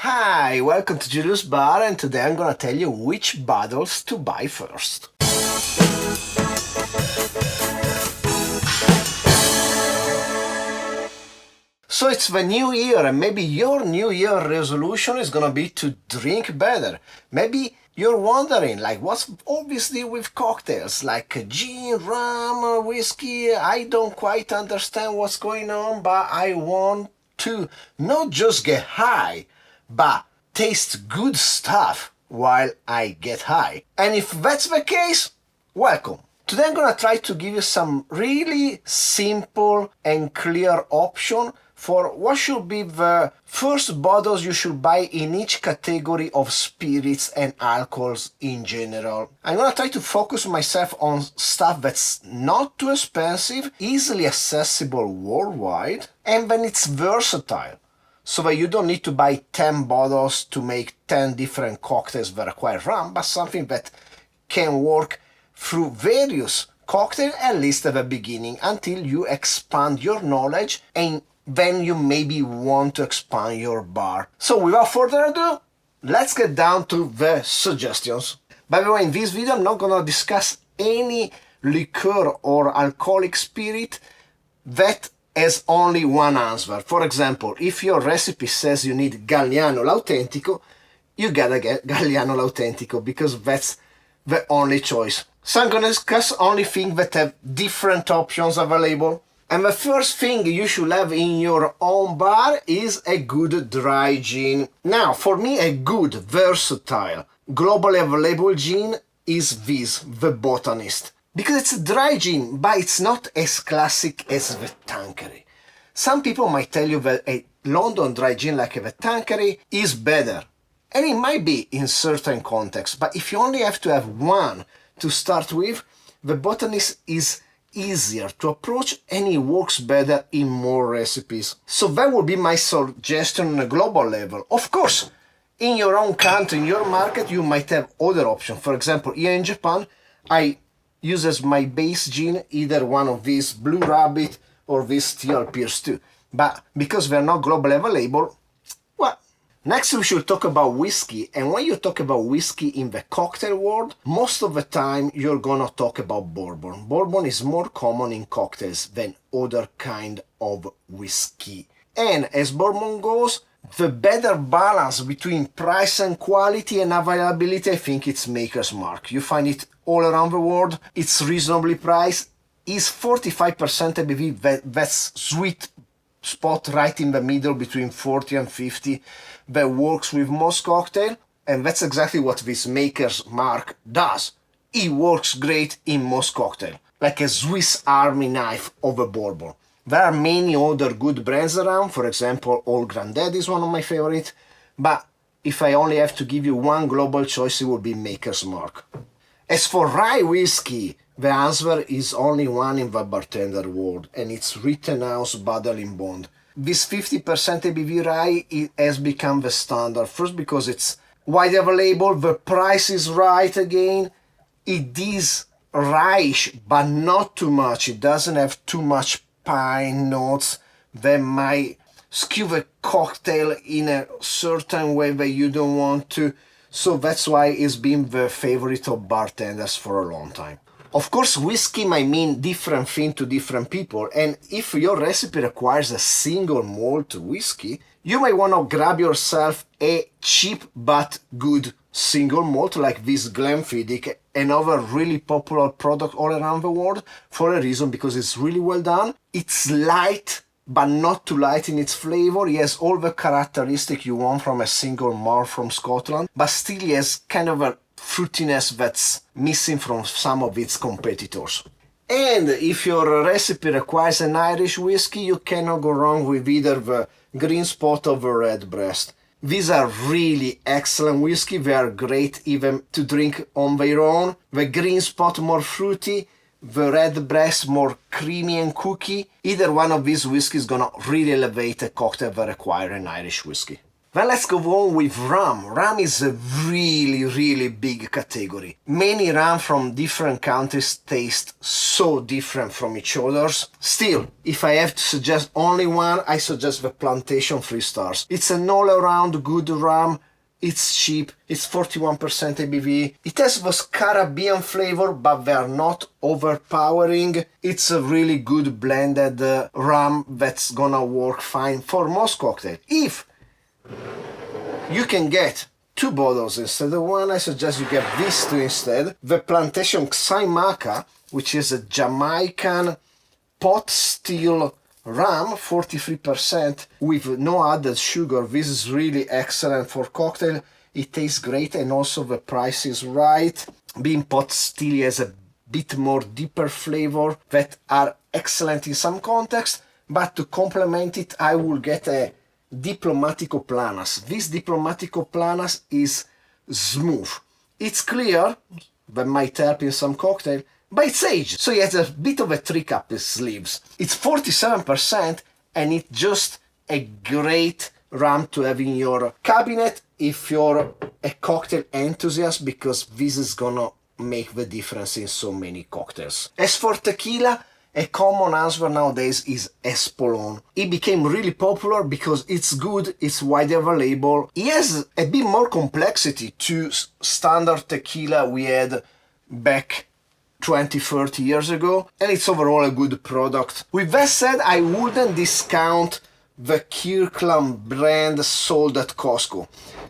Hi, welcome to Julius Bar, and today I'm gonna tell you which bottles to buy first. So it's the new year, and maybe your new year resolution is gonna be to drink better. Maybe you're wondering, like, what's obviously with cocktails, like gin, rum, or whiskey. I don't quite understand what's going on, but I want to not just get high, but taste good stuff while I get high. And if that's the case, welcome. Today I'm gonna try to give you some really simple and clear option for what should be the first bottles you should buy in each category of spirits and alcohols in general. I'm gonna try to focus myself on stuff that's not too expensive, easily accessible worldwide, and then it's versatile. So that you don't need to buy 10 bottles to make 10 different cocktails that require rum, but something that can work through various cocktails, at least at the beginning, until you expand your knowledge and then you maybe want to expand your bar. So without further ado, let's get down to the suggestions. By the way, in this video I'm not gonna discuss any liqueur or alcoholic spirit that has only one answer. For example, if your recipe says you need Galliano l'Autentico, you gotta get Galliano l'Autentico because that's the only choice. So I'm gonna discuss only things that have different options available. And the first thing you should have in your own bar is a good dry gin. Now, for me, a good, versatile, globally available gin is this, the Botanist. Because it's a dry gin, but it's not as classic as the Tanqueray. Some people might tell you that a London dry gin like the Tanqueray is better. And it might be in certain contexts, but if you only have to have one to start with, the Botanist is easier to approach and it works better in more recipes. So that would be my suggestion on a global level. Of course, in your own country, in your market, you might have other options. For example, here in Japan, I use as my base gin either one of these Blue Rabbit or this Steel Pierce 2. But because they're not globally available, well, next we should talk about whiskey. And when you talk about whiskey in the cocktail world, most of the time you're gonna talk about bourbon. Bourbon is more common in cocktails than other kind of whiskey. And as bourbon goes, the better balance between price and quality and availability, I think it's Maker's Mark. You find it all around the world. It's reasonably priced. Is 45% ABV, that's sweet spot right in the middle between 40 and 50 that works with most cocktail, and that's exactly what this Maker's Mark does. It works great in most cocktail, like a Swiss Army knife of a bourbon. There are many other good brands around. For example, Old Grandad is one of my favorites, but if I only have to give you one global choice, it would be Maker's Mark. As for rye whiskey, the answer is only one in the bartender world, and it's Rittenhouse Bottling Bond. This 50% ABV rye has become the standard, first because it's widely available, the price is right again, it is rye-ish, but not too much. It doesn't have too much pine notes that might skew the cocktail in a certain way that you don't want to. So that's why it's been the favorite of bartenders for a long time. Of course, whiskey might mean different things to different people, and if your recipe requires a single malt whiskey, you might want to grab yourself a cheap but good single malt like this Glenfiddich, another really popular product all around the world for a reason, because it's really well done. It's light, but not too light in its flavor. It has all the characteristics you want from a single malt from Scotland, but still it has kind of a fruitiness that's missing from some of its competitors. And if your recipe requires an Irish whiskey, you cannot go wrong with either the Green Spot or the Redbreast. These are really excellent whiskey. They are great even to drink on their own. The Green Spot more fruity, the Redbreast more creamy and cookie. Either one of these whiskeys is gonna really elevate a cocktail that requires an Irish whiskey. Then let's go on with rum. Rum is a really big category. Many rum from different countries taste so different from each others. Still, if I have to suggest only one, I suggest the Plantation 3 Stars. It's an all-around good rum. It's cheap, it's 41% ABV. It has this Caribbean flavor, but they are not overpowering. It's a really good blended rum that's gonna work fine for most cocktails. If you can get 2 bottles instead of one, I suggest you get these 2 instead. The Plantation Xaymaca, which is a Jamaican pot still rum, 43% with no added sugar. This is really excellent for cocktail. It tastes great and also the price is right. Being pot still has a bit more deeper flavor that are excellent in some context, but to complement it I will get a Diplomatico Planas. This Diplomatico Planas is smooth. It's clear, that might help in some cocktail, but it's aged, so it has a bit of a trick up its sleeves. It's 47% and it's just a great rum to have in your cabinet if you're a cocktail enthusiast, because this is gonna make the difference in so many cocktails. As for tequila, a common answer nowadays is Espolón. It became really popular because it's good, it's widely available. It has a bit more complexity to standard tequila we had back 20-30 years ago, and it's overall a good product. With that said, I wouldn't discount the Kirkland brand sold at Costco.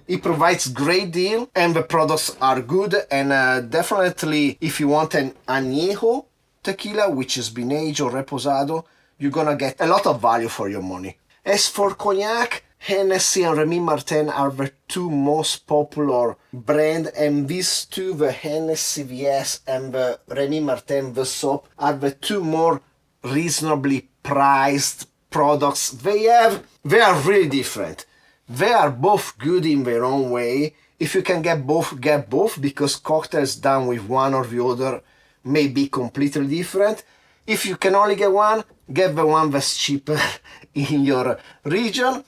It provides great deal and the products are good, and definitely if you want an añejo tequila, which has been aged or reposado, you're gonna get a lot of value for your money. As for cognac, Hennessy and Remy Martin are the 2 most popular brands, and these 2, the Hennessy VS and the Remy Martin the Soap, are the 2 more reasonably priced products they have. They are really different. They are both good in their own way. If you can get both, because cocktails done with one or the other may be completely different. If you can only get one, get the one that's cheaper in your region.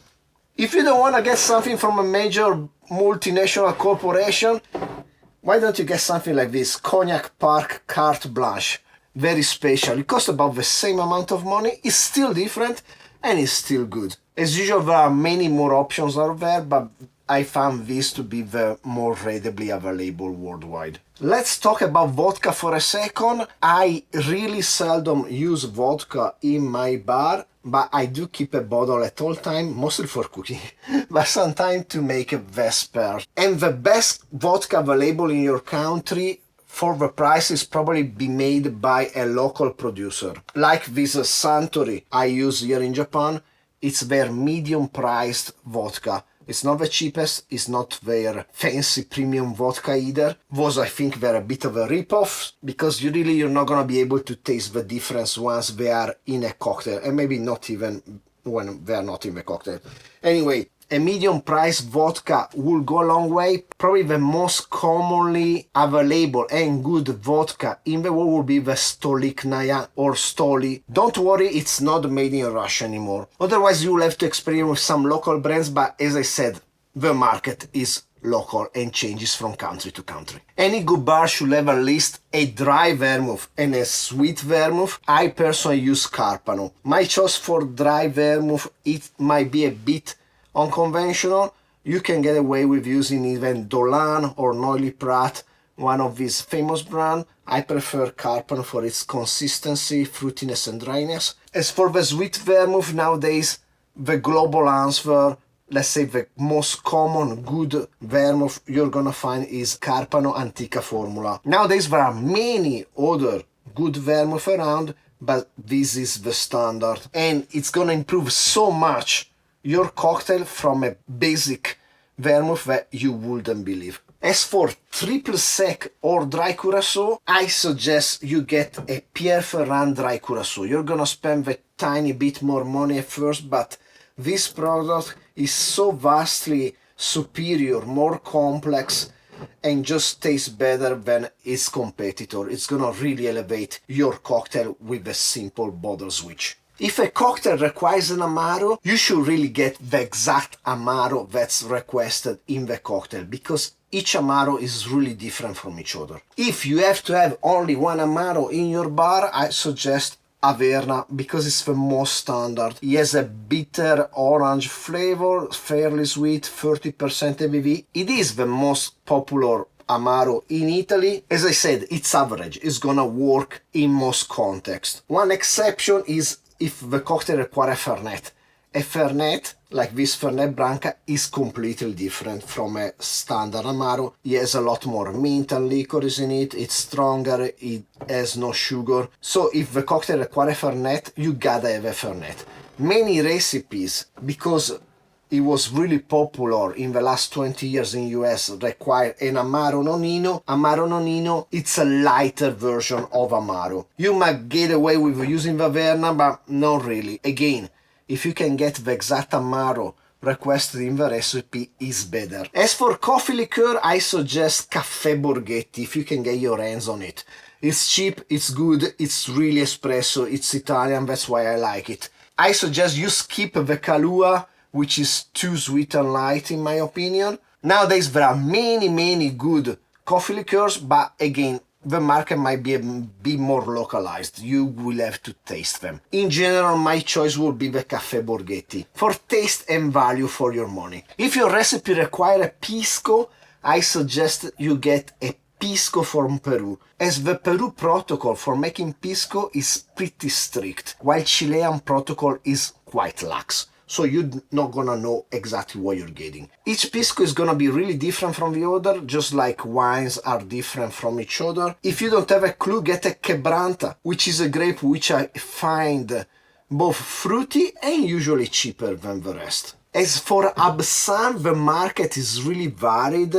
If you don't want to get something from a major multinational corporation, why don't you get something like this, Cognac Park Carte Blanche. Very special. It costs about the same amount of money, it's still different and it's still good. As usual, there are many more options out there, but I found this to be the more readily available worldwide. Let's talk about vodka for a second. I really seldom use vodka in my bar, but I do keep a bottle at all time, mostly for cooking, but sometimes to make a vesper. And the best vodka available in your country for the price is probably be made by a local producer. Like this Suntory I use here in Japan, it's their medium priced vodka. It's not the cheapest, it's not their fancy premium vodka either. Those I think they're a bit of a rip-off, because you're not gonna be able to taste the difference once they are in a cocktail, and maybe not even when they are not in the cocktail. Anyway, a medium priced vodka will go a long way. Probably the most commonly available and good vodka in the world will be the Stolichnaya or Stoli. Don't worry, it's not made in Russia anymore. Otherwise you will have to experiment with some local brands, but as I said, the market is local and changes from country to country. Any good bar should have at least a dry vermouth and a sweet vermouth. I personally use Carpano. My choice for dry vermouth, it might be a bit unconventional. You can get away with using even Dolan or Noilly Prat, one of these famous brands. I prefer Carpano for its consistency, fruitiness and dryness. As for the sweet vermouth, nowadays the global answer, let's say the most common good vermouth you're gonna find is Carpano Antica Formula. Nowadays there are many other good vermouth around, but this is the standard, and it's gonna improve so much your cocktail from a basic vermouth that you wouldn't believe. As for triple sec or dry curaçao, I suggest you get a Pierre Ferrand dry curaçao. You're gonna spend a tiny bit more money at first, but this product is so vastly superior, more complex, and just tastes better than its competitor. It's gonna really elevate your cocktail with a simple bottle switch. If a cocktail requires an Amaro, you should really get the exact Amaro that's requested in the cocktail, because each Amaro is really different from each other. If you have to have only one Amaro in your bar, I suggest Averna, because it's the most standard. It has a bitter orange flavor, fairly sweet, 30% ABV. It is the most popular Amaro in Italy. As I said, it's average. It's gonna work in most contexts. One exception is if the cocktail requires a Fernet. A Fernet, like this Fernet Branca, is completely different from a standard Amaro. It has a lot more mint and licorice in it, it's stronger, it has no sugar. So if the cocktail requires a Fernet, you gotta have a Fernet. Many recipes, because it was really popular in the last 20 years in US, require an Amaro Nonino. Amaro Nonino, it's a lighter version of Amaro. You might get away with using the Verna, but not really. Again, if you can get the exact Amaro requested in the recipe, is better. As for coffee liqueur, I suggest Caffè Borghetti if you can get your hands on it. It's cheap, it's good, it's really espresso, it's Italian, that's why I like it. I suggest you skip the Kahlua, which is too sweet and light in my opinion. Nowadays there are many good coffee liqueurs, but again, the market might be a bit more localized. You will have to taste them. In general, my choice will be the Caffè Borghetti for taste and value for your money. If your recipe requires a Pisco, I suggest you get a Pisco from Peru, as the Peru protocol for making Pisco is pretty strict, while Chilean protocol is quite lax. So you're not gonna know exactly what you're getting. Each Pisco is gonna be really different from the other, just like wines are different from each other. If you don't have a clue, get a Quebranta, which is a grape which I find both fruity and usually cheaper than the rest. As for Absinthe, the market is really varied.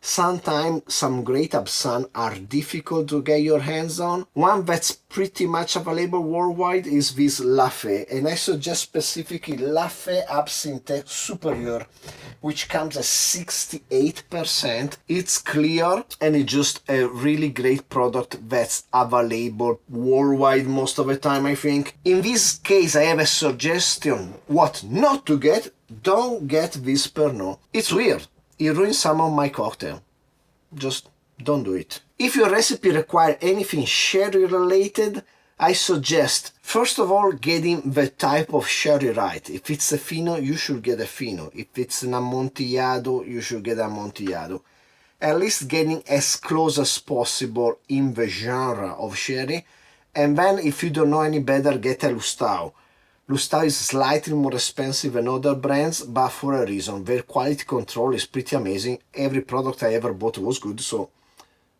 Sometimes some great Absinthe are difficult to get your hands on. One that's pretty much available worldwide is this Lafay, and I suggest specifically Lafay Absinthe Superior, which comes at 68%. It's clear and it's just a really great product that's available worldwide most of the time, I think. In this case, I have a suggestion what not to get. Don't get this Pernod. It's weird. It ruins some of my cocktail. Just don't do it. If your recipe requires anything sherry related, I suggest first of all getting the type of sherry right. If it's a Fino, you should get a Fino. If it's an Amontillado, you should get Amontillado. At least getting as close as possible in the genre of sherry. And then if you don't know any better, get a Lustau. Lustau is slightly more expensive than other brands, but for a reason. Their quality control is pretty amazing. Every product I ever bought was good, so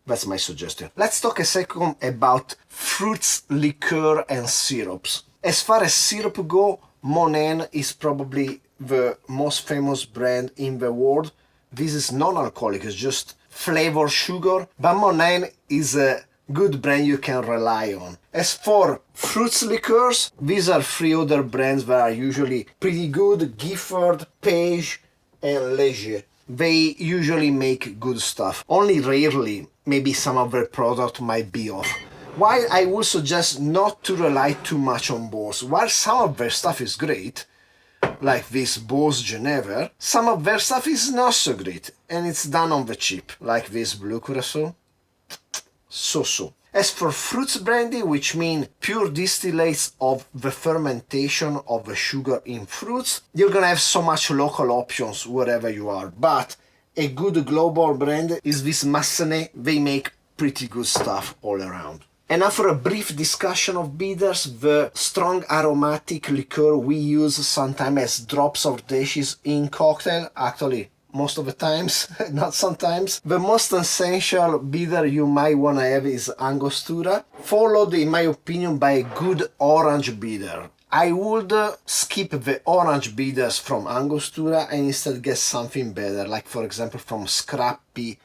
that's my suggestion. Let's talk a second about fruits, liqueur and syrups. As far as syrup go, Monin is probably the most famous brand in the world. This is non-alcoholic, it's just flavor sugar, but Monin is a good brand you can rely on. As for fruits liqueurs, these are three other brands that are usually pretty good: Gifford, Page and Leger. They usually make good stuff. Only rarely, maybe some of their product might be off. While I would suggest not to rely too much on Boss, while some of their stuff is great, like this Boss Genever, some of their stuff is not so great, and it's done on the cheap, like this Blue Curaçao. So. As for fruits brandy, which mean pure distillates of the fermentation of the sugar in fruits, you're gonna have so much local options wherever you are, but a good global brand is this Massenet. They make pretty good stuff all around. And now for a brief discussion of bitters, the strong aromatic liqueur we use sometimes as drops or dashes in cocktail, actually most of the times, not sometimes. The most essential bitter you might want to have is Angostura, followed in my opinion by a good orange bitter. I would skip the orange bitters from Angostura and instead get something better, like for example from Scrappy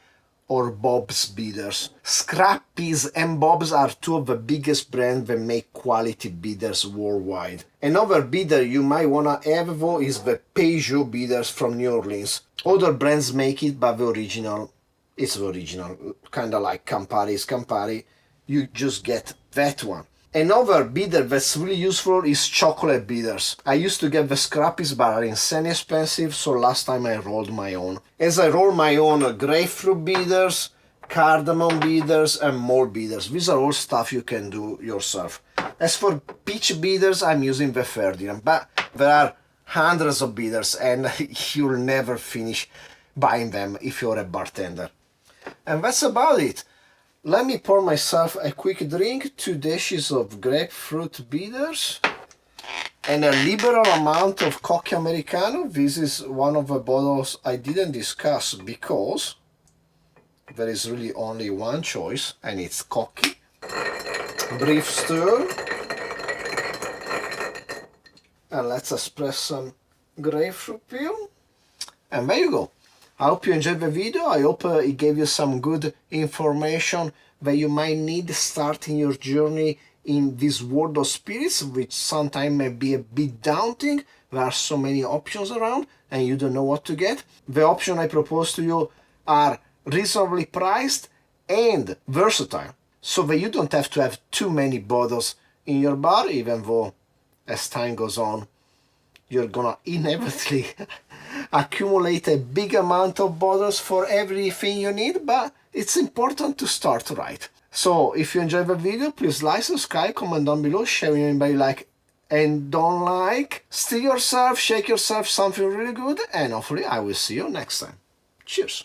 or Bob's bitters. Scrappy's and Bob's are two of the biggest brands that make quality bitters worldwide. Another bitter you might wanna have though is the Peugeot bitters from New Orleans. Other brands make it, but the original, it's the original. Kinda like Campari is Campari. You just get that one. Another bitter that's really useful is chocolate bitters. I used to get the scrappies, but are insanely expensive, so last time I rolled my own. As I roll my own grapefruit bitters, cardamom bitters, and malt bitters. These are all stuff you can do yourself. As for peach bitters, I'm using the Ferdinand, but there are hundreds of bitters and you'll never finish buying them if you're a bartender. And that's about it. Let me pour myself a quick drink, 2 dishes of grapefruit bitters and a liberal amount of Cocchi Americano. This is one of the bottles I didn't discuss because there is really only one choice and it's Cocchi. Brief stir. And let's express some grapefruit peel. And there you go. I hope you enjoyed the video. I hope it gave you some good information that you might need starting your journey in this world of spirits, which sometimes may be a bit daunting. There are so many options around and you don't know what to get. The options I propose to you are reasonably priced and versatile, so that you don't have to have too many bottles in your bar, even though as time goes on you're gonna inevitably accumulate a big amount of bottles for everything you need, but it's important to start right. So if you enjoyed the video, please like, subscribe, comment down below, share with anybody you like and don't like. Steal yourself, shake yourself something really good, and hopefully I will see you next time. Cheers.